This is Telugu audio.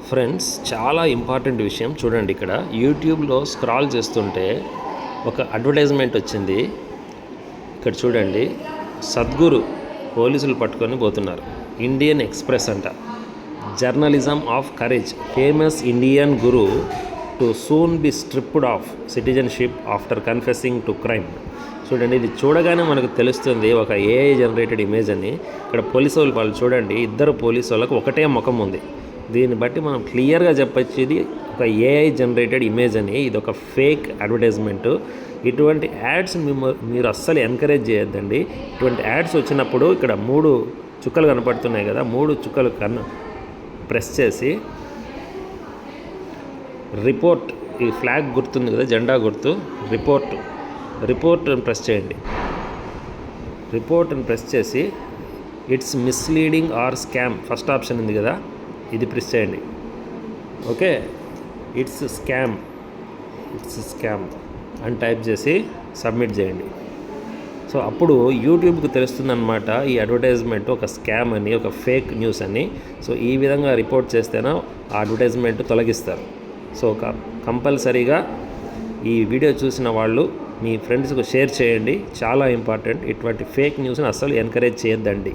ఫ్రెండ్స్, చాలా ఇంపార్టెంట్ విషయం చూడండి. ఇక్కడ యూట్యూబ్లో స్క్రాల్ చేస్తుంటే ఒక అడ్వర్టైజ్మెంట్ వచ్చింది. ఇక్కడ చూడండి, సద్గురు పోలీసులు పట్టుకొని పోతున్నారు. ఇండియన్ ఎక్స్ప్రెస్ అంట. Journalism of courage, famous Indian Guru to soon B stripped of citizenship after confessing to crime. చూడండి, ఇది చూడగానే మనకు తెలుస్తుంది ఒక ఏఐ జనరేటెడ్ ఇమేజ్ అని. ఇక్కడ పోలీసు వాళ్ళు చూడండి, ఇద్దరు పోలీసు వాళ్ళకు ఒకటే ముఖం ఉంది. దీన్ని బట్టి మనం క్లియర్గా చెప్పచ్చు ఇది ఒక ఏఐ జనరేటెడ్ ఇమేజ్ అని. ఇది ఒక ఫేక్ అడ్వర్టైజ్మెంటు. ఇటువంటి యాడ్స్ మీరు అస్సలు ఎంకరేజ్ చేయొద్దండి. ఇటువంటి యాడ్స్ వచ్చినప్పుడు ఇక్కడ 3 చుక్కలు కనపడుతున్నాయి కదా, 3 చుక్కలు ప్రెస్ చేసి రిపోర్ట్, ఈ ఫ్లాగ్ గుర్తుంది కదా, జెండా గుర్తు, రిపోర్ట్ అని ప్రెస్ చేయండి. రిపోర్ట్ అని ప్రెస్ చేసి it's misleading or scam, first option ఉంది కదా, ఇది ప్రెస్ చేయండి. ఓకే, ఇట్స్ స్కామ్ అని టైప్ చేసి సబ్మిట్ చేయండి. సో అప్పుడు యూట్యూబ్కి తెలుస్తుందన్నమాట ఈ అడ్వర్టైజ్మెంట్ ఒక స్కామ్ అని, ఒక ఫేక్ న్యూస్ అని. సో ఈ విధంగా రిపోర్ట్ చేస్తేనే ఆ అడ్వర్టైజ్మెంట్ తొలగిస్తారు. సో కంపల్సరీగా ఈ వీడియో చూసిన వాళ్ళు మీ ఫ్రెండ్స్కు షేర్ చేయండి. చాలా ఇంపార్టెంట్. ఇటువంటి ఫేక్ న్యూస్ని అస్సలు ఎంకరేజ్ చేయొద్దండి.